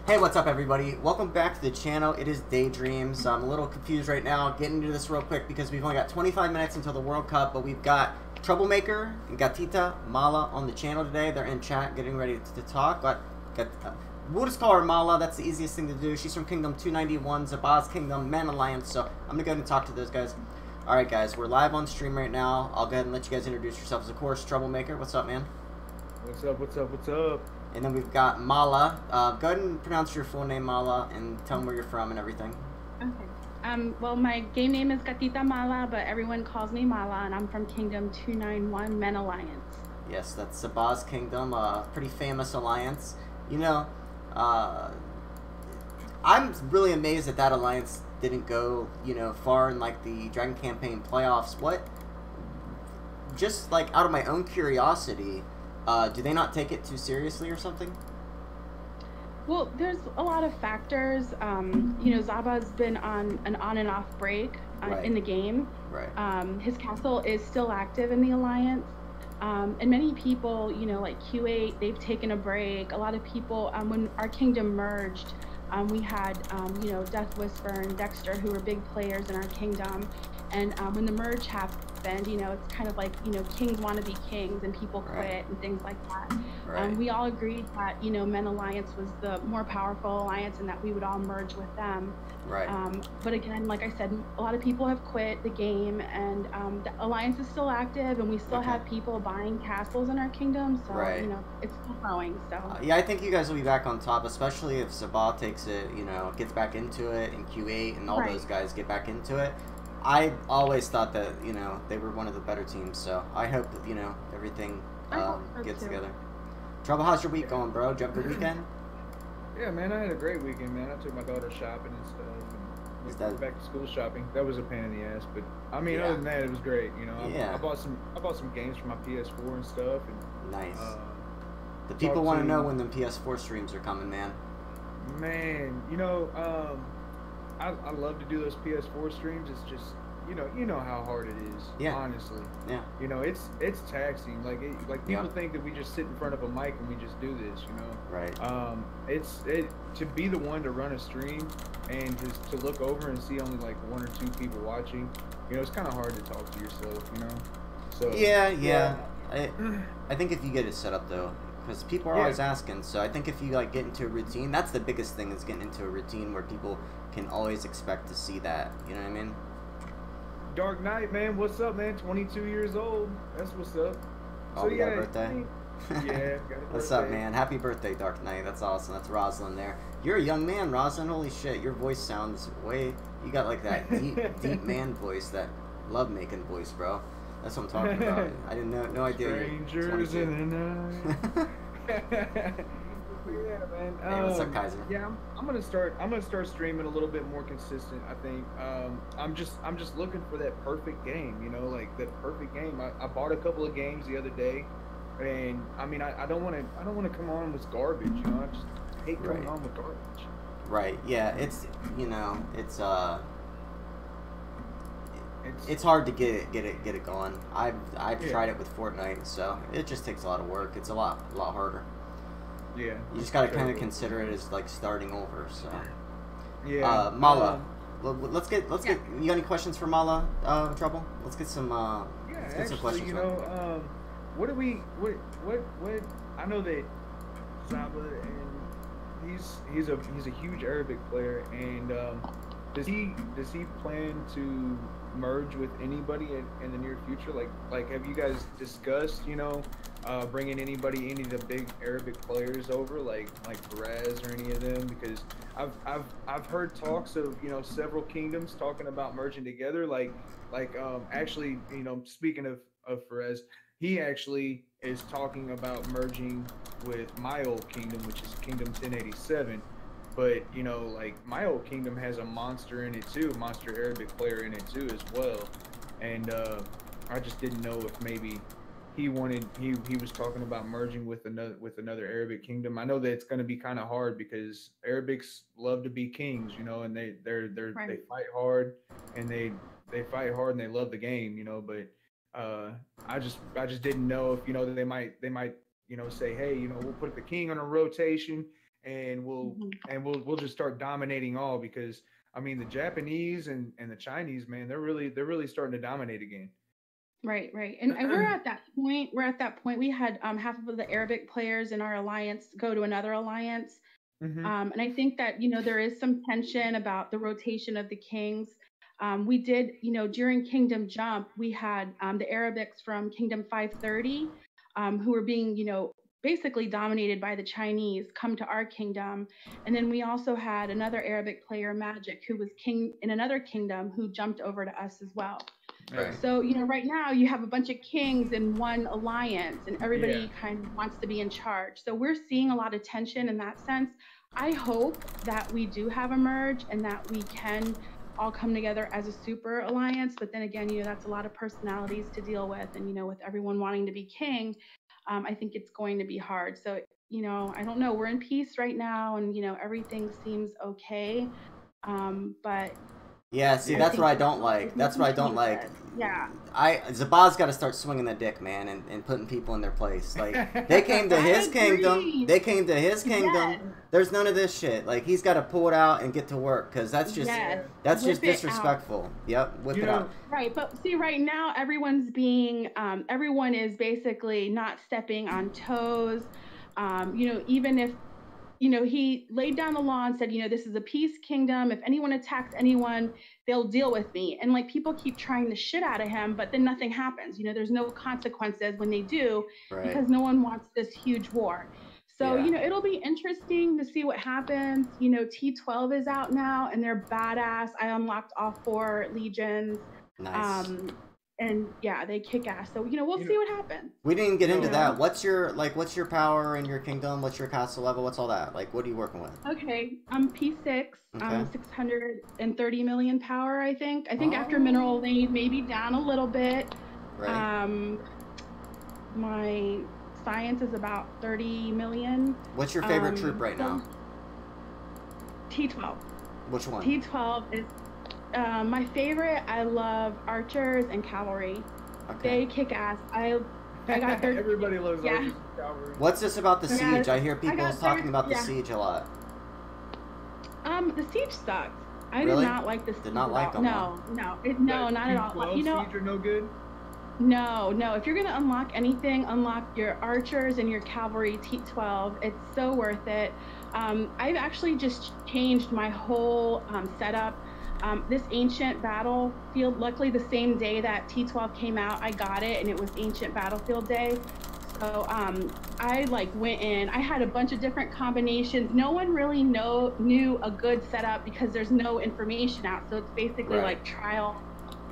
Hey, what's up everybody? Welcome back to the channel. It is Daydreams. I'm a little confused right now getting into this real quick because we've only got 25 minutes until the World Cup, but we've got Troublemaker and GATITAMALA on the channel today. They're in chat getting ready to talk. We'll just call her Mala. That's the easiest thing to do. She's from Kingdom 291, Zabaz's Kingdom, Man Alliance, so I'm going to go ahead and talk to those guys. Alright guys, we're live on stream right now. I'll go ahead and let you guys introduce yourselves. Of course, Troublemaker. What's up, man? What's up, what's up, what's up? And then we've got Mala. Go ahead and pronounce your full name, Mala, and tell them where you're from and everything. Okay. Well, my game name is GATITAMALA, but everyone calls me Mala, and I'm from Kingdom 291, Men Alliance. Yes, that's Zabaz's Kingdom, a pretty famous alliance. You know, I'm really amazed that alliance didn't go, far in, like, the Dragon Campaign playoffs. Just, like, out of my own curiosity, do they not take it too seriously or something? Well, there's a lot of factors. Zaba's been on an on and off break in the game. Right. His castle is still active in the alliance. And many people, like Q8, they've taken a break. A lot of people, when our kingdom merged, we had, Death Whisper and Dexter, who were big players in our kingdom. And when the merge happened, it's kind of like, kings want to be kings and people quit and things like that. Right. We all agreed that, Men Alliance was the more powerful alliance and that we would all merge with them. Right. But again, like I said, a lot of people have quit the game, and the alliance is still active, and we still have people buying castles in our kingdom. So, it's still growing. So yeah, I think you guys will be back on top, especially if Zabaz takes it, gets back into it, and Q8 and all those guys get back into it. I always thought that, they were one of the better teams, so I hope that, everything gets together. Trouble, how's your week going, bro? Did you have a good weekend? Yeah, man, I had a great weekend, man. I took my daughter shopping and stuff, and back to school shopping. That was a pain in the ass, but I mean, other than that, it was great. I bought some games for my PS4 and stuff. And nice. The people want to know when the PS4 streams are coming, man. Man, I love to do those PS4 streams. It's just, you know how hard it is. Yeah. Honestly. Yeah. It's taxing. Like people think that we just sit in front of a mic and we just do this. Right. To be the one to run a stream and just to look over and see only like one or two people watching. It's kind of hard to talk to yourself. So. Yeah. I think if you get it set up though, because people are always asking. So I think if you get into a routine, that's the biggest thing, is getting into a routine where people can always expect to see that. You know what I mean? Dark Knight, man, what's up, man? 22 years old. That's what's up. Oh, so, got a birthday? Yeah, got a birthday. What's up, man? Happy birthday, Dark Knight. That's awesome. That's Rosalind there. You're a young man, Rosalind. Holy shit, your voice sounds way... You got like that deep man voice, that love-making voice, bro. That's what I'm talking about. I didn't know, no idea. Strangers in the night. Yeah, man. Hey, what's up, Kaiser? Yeah, I'm gonna start streaming a little bit more consistent. I think. I'm just looking for that perfect game. Like that perfect game. I bought a couple of games the other day, and I mean, I don't want to come on with garbage. I just hate coming on with garbage. Right. Yeah. It's hard to get it going. I've tried it with Fortnite, so it just takes a lot of work. It's a lot harder. Yeah. You just gotta kind of consider it as like starting over. So. Yeah. Mala, let's get. You got any questions for Mala? Trouble? Let's get some. Let's get some questions. What? I know that Zaba, and he's a huge Arabic player, and does he plan to merge with anybody in the near future? Like have you guys discussed bringing any of the big Arabic players over, like Perez or any of them? Because I've heard talks of several kingdoms talking about merging together, actually speaking of Perez, he actually is talking about merging with my old kingdom, which is Kingdom 1087. But my old kingdom has a monster in it too, monster Arabic player in it too as well, and I just didn't know if maybe he was talking about merging with another Arabic kingdom. I know that it's going to be kind of hard because Arabics love to be kings, and they fight hard, and they fight hard and they love the game, But I just didn't know if that they might say, hey, we'll put the king on a rotation. and we'll just start dominating all, because I mean the Japanese and the Chinese, man, they're really starting to dominate again. Right, right. And we're at that point. We had half of the Arabic players in our alliance go to another alliance. And I think that, there is some tension about the rotation of the kings. We did, during Kingdom Jump, we had the Arabics from Kingdom 530 who were being, basically dominated by the Chinese come to our kingdom. And then we also had another Arabic player, Magic, who was king in another kingdom, who jumped over to us as well. Right. So, right now you have a bunch of kings in one alliance and everybody kind of wants to be in charge. So we're seeing a lot of tension in that sense. I hope that we do have a merge and that we can all come together as a super alliance. But then again, that's a lot of personalities to deal with. And, with everyone wanting to be king, I think it's going to be hard. So, I don't know. We're in peace right now and, everything seems okay. But yeah, see, that's what I don't like. That's what I don't like. Yeah. Zabaz's got to start swinging the dick, man, and putting people in their place. Like, they came to his kingdom. They came to his kingdom. Yes. There's none of this shit. Like, he's got to pull it out and get to work, because that's just disrespectful. Yep, whip it out. Right, but see, right now, everyone is basically not stepping on toes. Even if he laid down the law and said, this is a peace kingdom. If anyone attacks anyone, they'll deal with me. And like people keep trying the shit out of him, but then nothing happens. There's no consequences when they do, because no one wants this huge war. So, it'll be interesting to see what happens. T12 is out now and they're badass. I unlocked all 4 legions. Nice. And yeah, they kick ass. So, we'll see what happens. We didn't get into that. What's your power in your kingdom? What's your castle level? What's all that? Like, what are you working with? Okay, I'm P6. Okay. I'm 630 million power, I think. I think after mineral lane, maybe down a little bit. Right. My science is about 30 million. What's your favorite troop right now? T12. Which one? T12 is my favorite. I love archers and cavalry. Okay. They kick ass. I got their everybody loves archers and cavalry. What's this about the siege? I hear people talking about the siege a lot. The siege sucks. I really? did not like the siege. Did not like them? No, not at all. Siege are no good? No. If you're gonna unlock anything, unlock your archers and your cavalry T12. It's so worth it. I've actually just changed my whole setup. This ancient battlefield, luckily the same day that T12 came out, I got it, and it was ancient battlefield day. So I went in, I had a bunch of different combinations. No one really knew a good setup because there's no information out. So it's basically like trial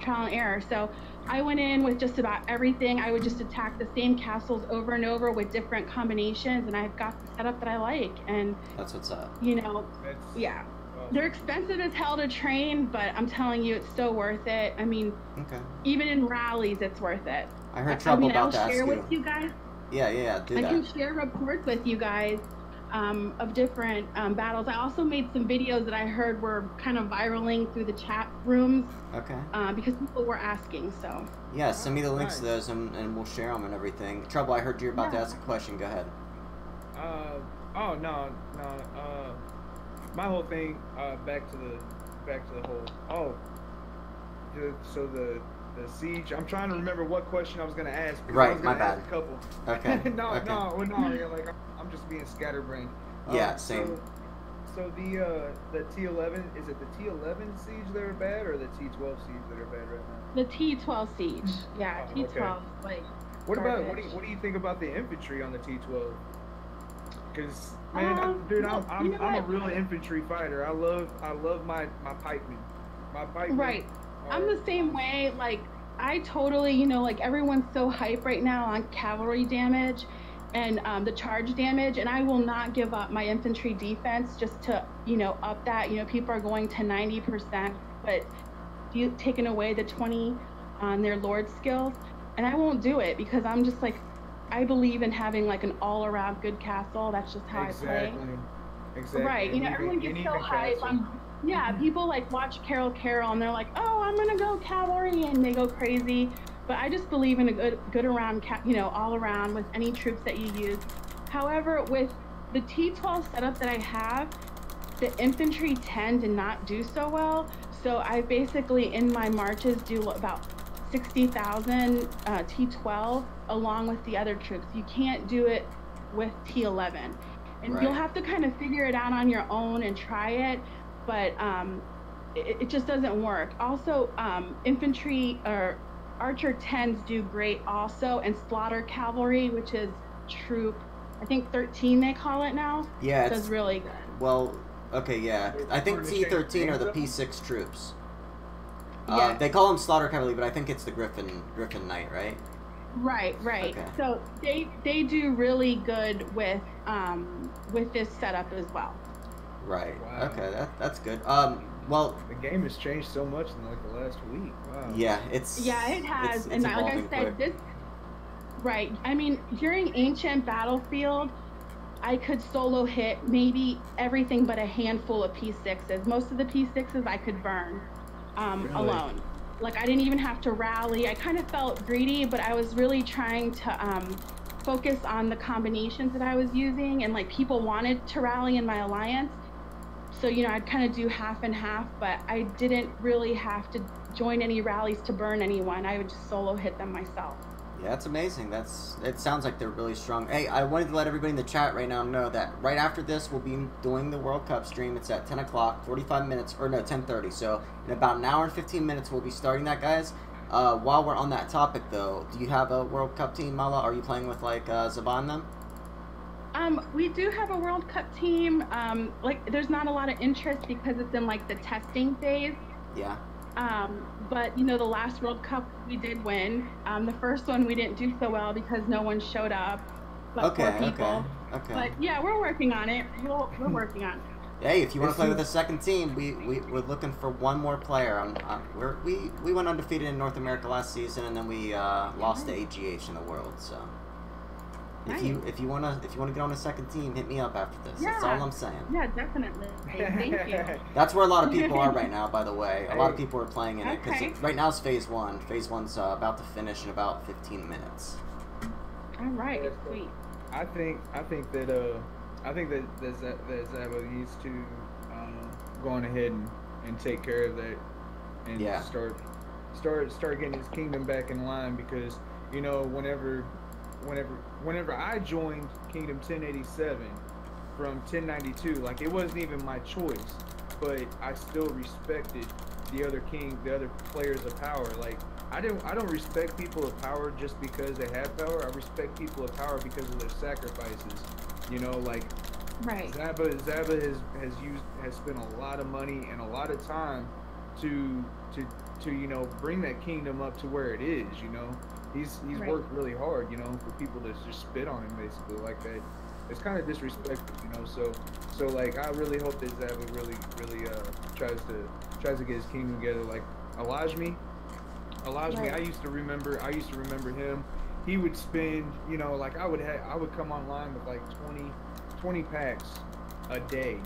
and error. So I went in with just about everything. I would just attack the same castles over and over with different combinations, and I've got the setup that I like. And that's what's up. Yeah. They're expensive as hell to train, but I'm telling you, it's so worth it. I mean, even in rallies, it's worth it. I heard Trouble about that. I'll share with you guys. Yeah, do that. I can share reports with you guys of different battles. I also made some videos that I heard were kind of viraling through the chat rooms. Okay. Because people were asking, so. Yeah, send me the links to those and we'll share them and everything. Trouble, I heard you're about to ask a question. Go ahead. No. My whole thing, back to the whole. So the siege. I'm trying to remember what question I was gonna ask. Right, my bad. A couple. Okay. No. Like I'm just being scatterbrained. Yeah, same. So the T11, is it the T11 siege that are bad or the T12 siege that are bad right now? The T12 siege. Yeah, T12. Okay. What do you think about the infantry on the T12? Because man, dude, I'm a real infantry fighter. I love my pikemen. My pikemen. Right. I'm the same way. Like I totally, everyone's so hype right now on cavalry damage and the charge damage, and I will not give up my infantry defense just to, up that. People are going to 90%, but taking away the 20 on their lord skills, and I won't do it because I'm just like, I believe in having like an all-around good castle. That's just how I play. Exactly. Right. Everyone gets so hype. People watch Carol and they're like, oh, I'm gonna go cavalry, and they go crazy. But I just believe in a good around, all around with any troops that you use. However, with the T12 setup that I have, the infantry tend to not do so well. So I basically in my marches do about 60,000 T12 along with the other troops. You can't do it with T11, and you'll have to kind of figure it out on your own and try it. But it just doesn't work. Also, infantry or archer 10s do great also, and slaughter cavalry, which is troop, I think 13 they call it now. Yeah, does really good. Well, okay, yeah. I think T13 are the P6 troops. Yeah. They call them slaughter cavalry, but I think it's the Griffin Knight, right? Right. Okay. So they do really good with this setup as well. Right. Wow. Okay, that's good. Well, the game has changed so much in like the last week. Wow. Yeah, it has. And like I said, quick. Right. I mean, during ancient battlefield, I could solo hit maybe everything but a handful of P6s. Most of the P6s I could burn alone. Like I didn't even have to rally. I kind of felt greedy, but I was really trying to focus on the combinations that I was using, and like people wanted to rally in my alliance. So, you know, I'd kind of do half and half, but I didn't really have to join any rallies to burn anyone. I would just solo hit them myself. Yeah, that's amazing. It sounds like they're really strong. Hey, I wanted to let everybody in the chat right now know that right after this, we'll be doing the World Cup stream. It's at 10 o'clock, 45 minutes, or no, 10:30. So in about an hour and 15 minutes, we'll be starting that, guys. While we're on that topic, though, do you have a World Cup team, Mala? Are you playing with, like, Zaban them? We do have a World Cup team. Like, there's not a lot of interest because it's in, like, the testing phase. Yeah. But, you know, the last World Cup we did win. The first one we didn't do so well because no one showed up. But Okay. But, yeah, we're working on it. We're working on it. Hey, if you want to play with a second team, we're looking for one more player. We went undefeated in North America last season, and then we lost to AGH in the World. So if you wanna get on a second team, hit me up after this. Yeah. That's all I'm saying. Yeah, definitely. Thank you. That's where a lot of people are right now, by the way. A lot of people are playing in it because right now it's Phase 1. Phase 1's about to finish in about 15 minutes. All right, sweet. I think that Zaba needs to go on ahead and take care of that and start getting his kingdom back in line, because you know whenever I joined Kingdom 1087 from 1092, like it wasn't even my choice, but I still respected the other players of power. Like I don't respect people of power just because they have power. I respect people of power because of their sacrifices. You know, like Zaba has spent a lot of money and a lot of time to you know bring that kingdom up to where it is. You know, he's worked really hard. You know, for people to just spit on him basically like that. It's kind of disrespectful, you know. So like I really hope that Zaba really tries to get his kingdom together. Like Alajmi, I used to remember him. He would spend, you know, like I would come online with like 20 packs a day,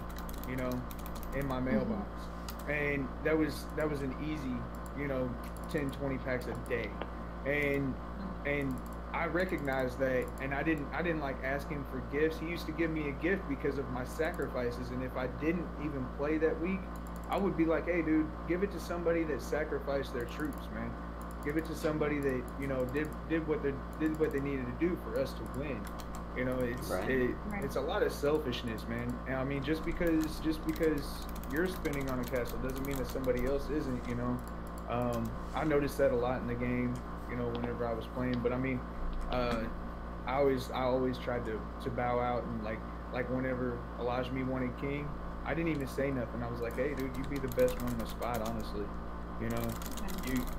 you know, in my mailbox. And that was an easy, you know, 10-20 packs a day. And I recognized that, and I didn't like ask him for gifts. He used to give me a gift because of my sacrifices, and if I didn't even play that week, I would be like, hey dude, give it to somebody that sacrificed their troops, man. Give it to somebody that, you know, did what they needed to do for us to win. You know, it's a lot of selfishness, man. And I mean, just because you're spending on a castle doesn't mean that somebody else isn't. You know, I noticed that a lot in the game. You know, whenever I was playing, but I mean, I always tried to bow out, and like whenever Alajmi wanted king, I didn't even say nothing. I was like, hey dude, you'd be the best one in the spot, honestly. You know,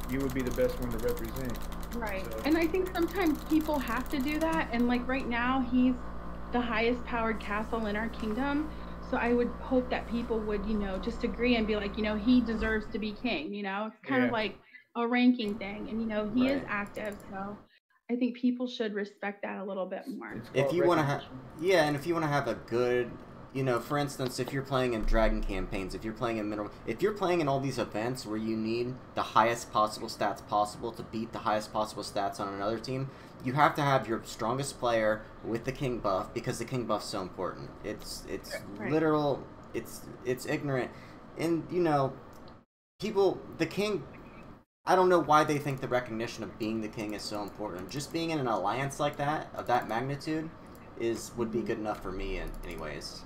you would be the best one to represent. Right. So. And I think sometimes people have to do that. And like right now, he's the highest powered castle in our kingdom. So I would hope that people would, you know, just agree and be like, you know, he deserves to be king. You know, it's kind of like a ranking thing. And, you know, he is active. So I think people should respect that a little bit more. If you want to have, and if you want to have a good you know, for instance, if you're playing in dragon campaigns, if you're playing in mineral, if you're playing in all these events where you need the highest possible stats possible to beat the highest possible stats on another team, you have to have your strongest player with the king buff, because the king buff's so important. It's Right. literal. It's ignorant, and you know, people, the king. I don't know why they think the recognition of being the king is so important. Just being in an alliance like that, of that magnitude, would be good enough for me in anyways.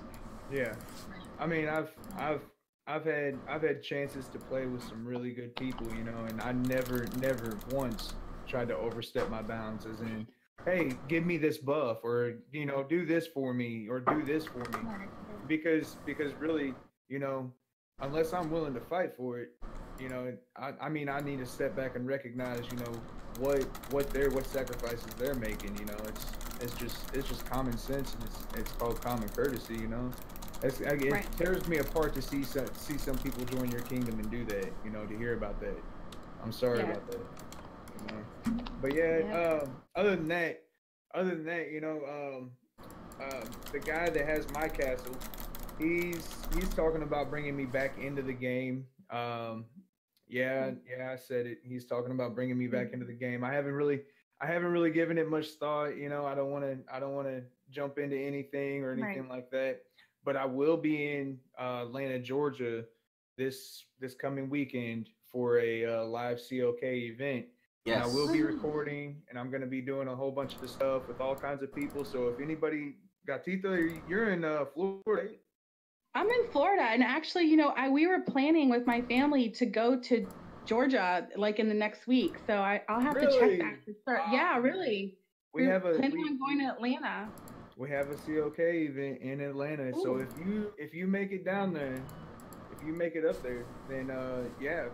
Yeah, I mean, I've had chances to play with some really good people, you know, and I never once tried to overstep my bounds, as in, hey, give me this buff, or you know, do this for me, or do this for me, because really, you know, unless I'm willing to fight for it, you know, I mean, I need to step back and recognize, you know, what sacrifices they're making. You know, it's just common sense, and it's called common courtesy. You know, it tears me apart to see some people join your kingdom and do that. You know, to hear about that. I'm sorry about that. You know? But yeah, other than that, you know, the guy that has my castle, he's talking about bringing me back into the game. Yeah, I said it. He's talking about bringing me back into the game. I haven't really given it much thought. You know, I don't want to jump into anything or anything like that. But I will be in Atlanta, Georgia, this coming weekend for a live COK event. Yes. And I will be recording, and I'm going to be doing a whole bunch of stuff with all kinds of people. So if anybody, Gatita, you're in Florida. I'm in Florida, and actually, you know, we were planning with my family to go to Georgia like in the next week, so I'll have to check that to start. Yeah, really. We're planning on going to Atlanta. We have a COK event in Atlanta. Ooh. So if you make it down there, if you make it up there, then yeah,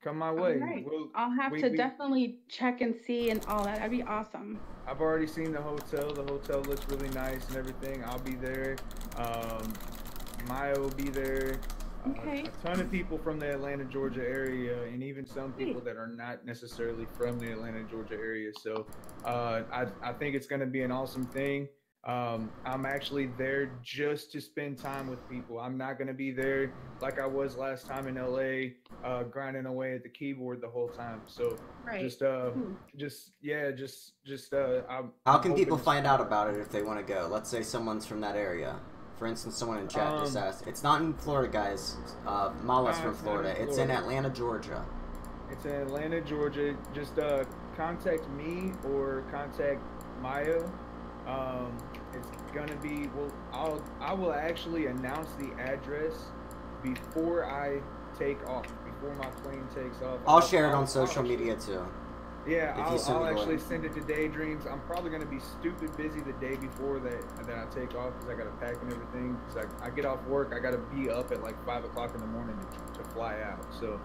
come my way. Right. I'll have to definitely check and see and all that. That'd be awesome. I've already seen the hotel. The hotel looks really nice and everything. I'll be there. Maya will be there. Okay. A ton of people from the Atlanta, Georgia area, and even some people that are not necessarily from the Atlanta, Georgia area. So I think it's going to be an awesome thing. I'm actually there just to spend time with people. I'm not going to be there like I was last time in LA, grinding away at the keyboard the whole time. So how can people find out about it if they want to go? Let's say someone's from that area. For instance, someone in chat just asked. It's not in Florida, guys. Mala's from Florida. It's in Atlanta, Georgia. It's in Atlanta, Georgia. Just contact me or contact Maya. It's gonna be, I will actually announce the address before I take off, before my plane takes off. I'll share it on social media too. Yeah, I'll actually send it to Daydreams. I'm probably going to be stupid busy the day before that I take off, because I got to pack and everything. Because I get off work, I got to be up at like 5 o'clock in the morning to fly out. So,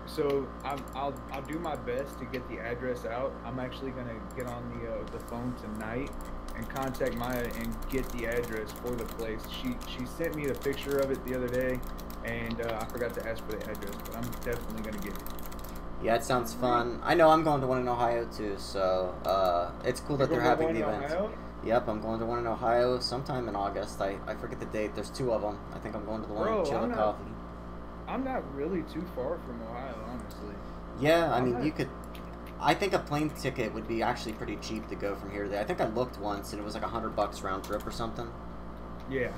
so I'll do my best to get the address out. I'm actually going to get on the phone tonight and contact Maya and get the address for the place. She sent me a picture of it the other day, and I forgot to ask for the address, but I'm definitely going to get it. Yeah, it sounds fun. I know I'm going to one in Ohio too, so it's cool that they're having the event. Yep, I'm going to one in Ohio sometime in August. I forget the date. There's 2 of them. I think I'm going to the one in Chillicothe. I'm not really too far from Ohio, honestly. Yeah, I mean, you could. I think a plane ticket would be actually pretty cheap to go from here to there. I think I looked once and it was like $100 round trip or something. Yeah,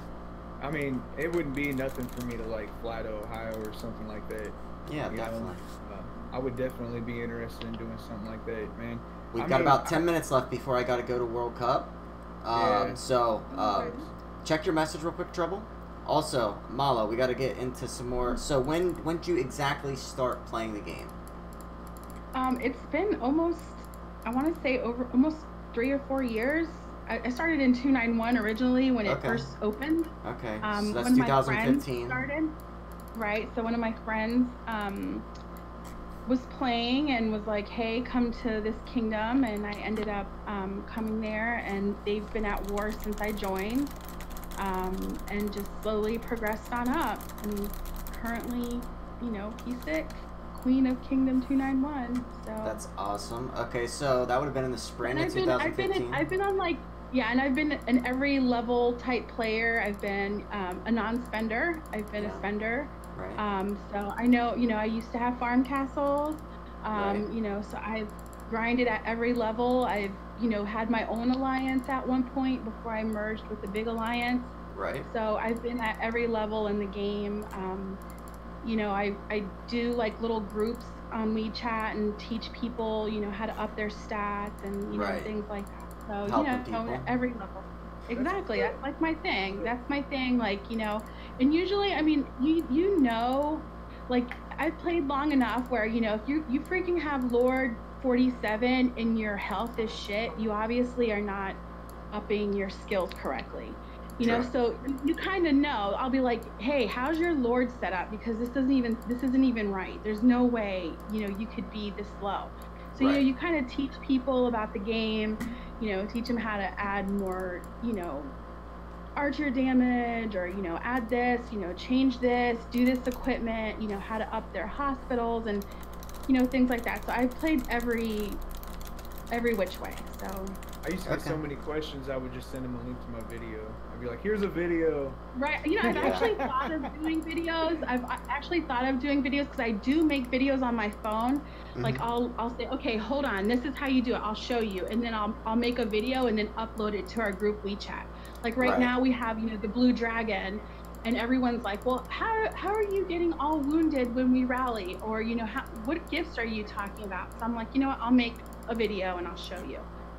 I mean, it wouldn't be nothing for me to like fly to Ohio or something like that. Yeah, definitely. I would definitely be interested in doing something like that, man. We've got about 10 minutes left before I got to go to World Cup. So check your message real quick, Trouble. Also, Mala, we got to get into some more. So when did you exactly start playing the game? It's been almost, I want to say almost 3 or 4 years. I started in 291 originally when it first opened. Okay, so that's 2015. Started. Right, so one of my friends was playing and was like, hey, come to this kingdom, and I ended up coming there, and they've been at war since I joined, and just slowly progressed on up, and currently, you know, P6, Queen of Kingdom 291. So that's awesome. Okay, so that would have been in the spring of 2015. I've been on like Yeah, and I've been an every level type player. I've been a non-spender. I've been a spender. Right. So I know, I used to have farm castles. Right. So I've grinded at every level. I've, had my own alliance at one point before I merged with the big alliance. Right. So I've been at every level in the game. I do like little groups on WeChat and teach people, how to up their stats and, Right. things like that. So, Helping people. every level. Exactly. That's like my thing. That's my thing. Like, and usually, I mean, like I've played long enough where, if you freaking have Lord 47 and your health is shit, you obviously are not upping your skills correctly. So you kind of know. I'll be like, hey, how's your Lord set up? Because this isn't even right. There's no way, you could be this low. So, you kind of teach people about the game, teach them how to add more, archer damage or, add this, change this, do this equipment, how to up their hospitals and, things like that. So I've played every which way. So I used to get so many questions, I would just send them a link to my video. I'd be like, here's a video. Right. I've actually thought of doing videos. I've actually thought of doing videos because I do make videos on my phone. Like I'll say, okay, hold on, this is how you do it. I'll show you. And then I'll make a video and then upload it to our group WeChat. Like right now we have, the blue dragon and everyone's like, well, how are you getting all wounded when we rally? Or, what gifts are you talking about? So I'm like, what, I'll make a video and I'll show you.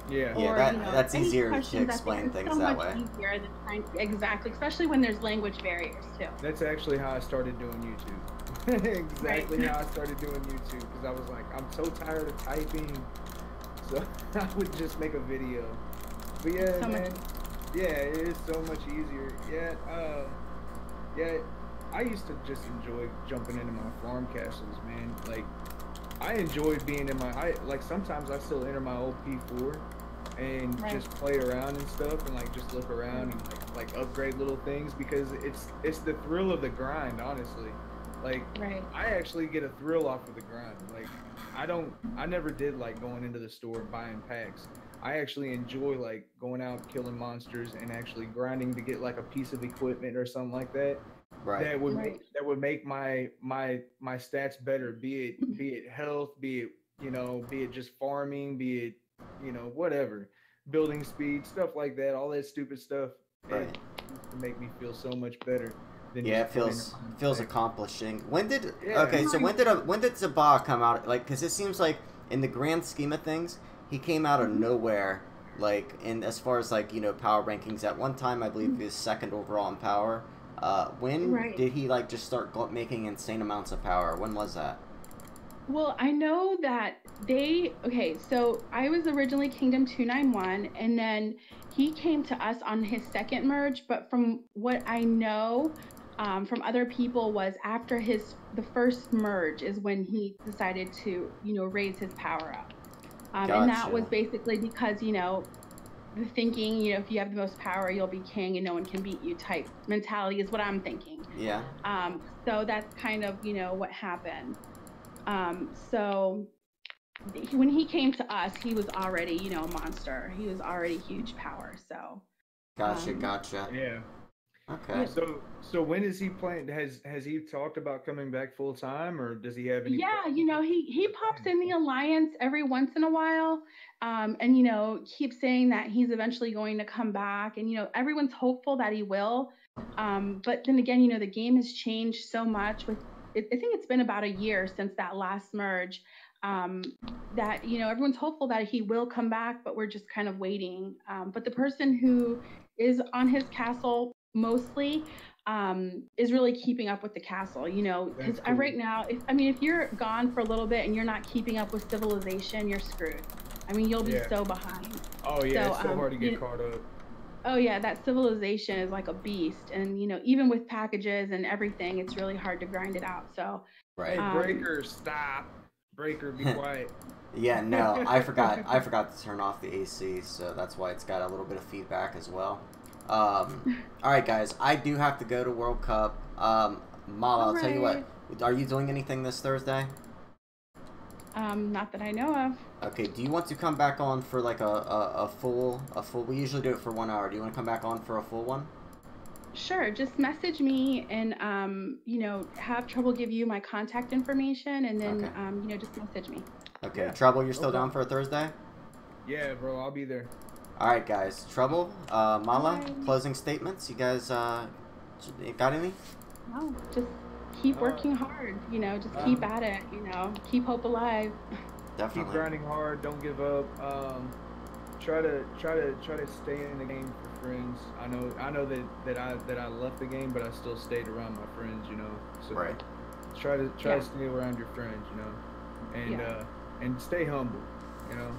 Yeah, or, that's easier to explain things that way. Easier than trying exactly, especially when there's language barriers too. That's actually how I started doing YouTube. Exactly how I started doing YouTube, because I was like, I'm so tired of typing, so I would just make a video. But yeah, so man, it is so much easier. I used to just enjoy jumping into my farm castles, man. Like, I enjoyed being in sometimes I still enter my old P4 and just play around and stuff and like just look around and like upgrade little things, because it's the thrill of the grind, honestly. Like I actually get a thrill off of the grind. Like I never did like going into the store buying packs. I actually enjoy like going out killing monsters and actually grinding to get like a piece of equipment or something like that. That would make my stats better, be it health, be it just farming, be it whatever, building speed, stuff like that, all that stupid stuff. It used to make me feel so much better than it feels accomplishing. When did Zabah come out? Like, because it seems like in the grand scheme of things, he came out of nowhere. Like, in as far as like power rankings, at one time I believe he was second overall in power. When did he like just start making insane amounts of power? When was that? Well, I know that so I was originally Kingdom 291, and then he came to us on his second merge, but from what I know from other people was after the first merge is when he decided to, raise his power up. And that was basically because, the thinking, if you have the most power, you'll be king and no one can beat you type mentality is what I'm thinking. Yeah. So that's kind of, what happened. So when he came to us, he was already, a monster. He was already huge power. So. Gotcha. Yeah. Okay. So when is he playing? Has he talked about coming back full time, or does he have any? Yeah, he pops in the alliance every once in a while, and keeps saying that he's eventually going to come back, and everyone's hopeful that he will. But then again, the game has changed so much. I think it's been about a year since that last merge. That everyone's hopeful that he will come back, but we're just kind of waiting. But the person who is on his castle mostly is really keeping up with the castle, because cool. Right now, if you're gone for a little bit and you're not keeping up with civilization, you're screwed. You'll be so behind. Oh yeah, it's so hard to get caught up. Oh yeah, that civilization is like a beast, and even with packages and everything, it's really hard to grind it out. So hey, Breaker, stop. Breaker, be quiet. Yeah, no, I forgot to turn off the AC, so that's why it's got a little bit of feedback as well. All right, guys, I do have to go to World Cup. Mala, I'll tell you what. Are you doing anything this Thursday? Not that I know of. Okay, do you want to come back on for like a full, we usually do it for 1 hour. Do you want to come back on for a full one? Sure, just message me and, you know, have Trouble give you my contact information, and then, Okay. you know, just message me. Okay, Yeah. Trouble, you're still Okay. down for a Thursday? Yeah, bro, I'll be there. Alright, guys. Trouble, Mala, Bye. closing statements. You guys, got any? No, just keep working hard, you know, just keep at it, you know, keep hope alive. Definitely. Keep grinding hard. Don't give up. Try to stay in the game for friends. I know that I left the game, but I still stayed around my friends. You know, so Right. try to Yeah. stay around your friends. You know, and Yeah. and stay humble. You know,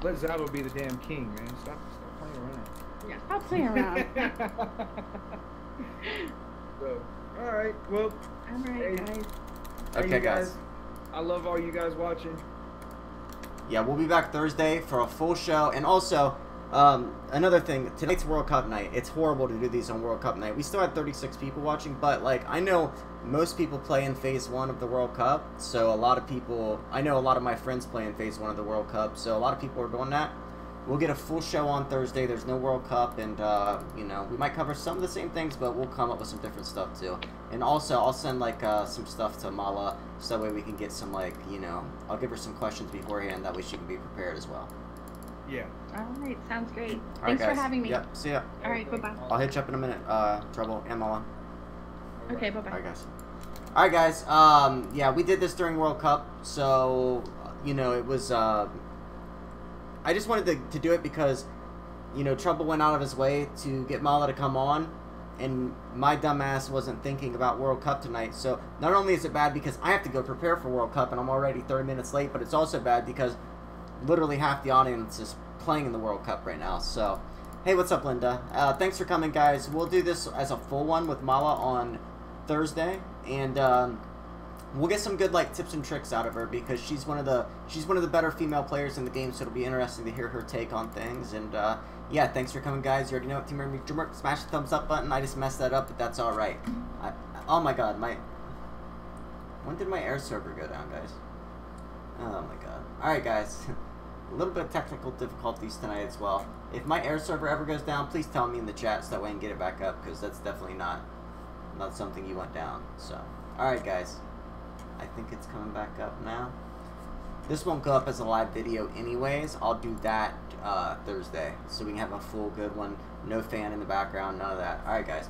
let Zabo be the damn king, man. Stop playing around. Yeah, stop playing around. So, all right. Well, All right, Hey. guys. hey, Okay, you guys. I love all you guys watching. Yeah, we'll be back Thursday for a full show. And also, another thing, tonight's World Cup night. It's horrible to do these on World Cup night. We still had 36 people watching, but, like, I know most people play in Phase 1 of the World Cup, so a lot of people, I know a lot of my friends play in Phase 1 of the World Cup, so a lot of people are doing that. We'll get a full show on Thursday. There's no World Cup, and, you know, we might cover some of the same things, but we'll come up with some different stuff, too. And also, I'll send, like, some stuff to Mala, so that way we can get some, like, you know, I'll give her some questions beforehand, that way she can be prepared as well. Yeah. All right, sounds great. All right, Thanks for guys. having me. Yep, see ya. All right, bye-bye. I'll hit you up in a minute, Trouble and Mala. Okay, bye-bye. Alright, guys. Alright, guys. Yeah, we did this during World Cup, so, you know, it was, I just wanted to do it because, you know, Trouble went out of his way to get Mala to come on, and my dumbass wasn't thinking about World Cup tonight, so not only is it bad because I have to go prepare for World Cup and I'm already 30 minutes late, but it's also bad because literally half the audience is playing in the World Cup right now, so... Hey, what's up, Linda? Thanks for coming, guys. We'll do this as a full one with Mala on Thursday, and we'll get some good like tips and tricks out of her because she's one of the better female players in the game. So it'll be interesting to hear her take on things. And yeah, thanks for coming, guys. You already know it. Team Remedy, smash the thumbs up button. I just messed that up, but that's all right. Oh my God, when did my air server go down, guys? Oh my God. All right, guys. A little bit of technical difficulties tonight as well. If my air server ever goes down, please tell me in the chat so that way I can get it back up, because that's definitely not something you want down. So, alright guys. I think it's coming back up now. This won't go up as a live video anyways. I'll do that Thursday, so we can have a full good one. No fan in the background, none of that. Alright guys.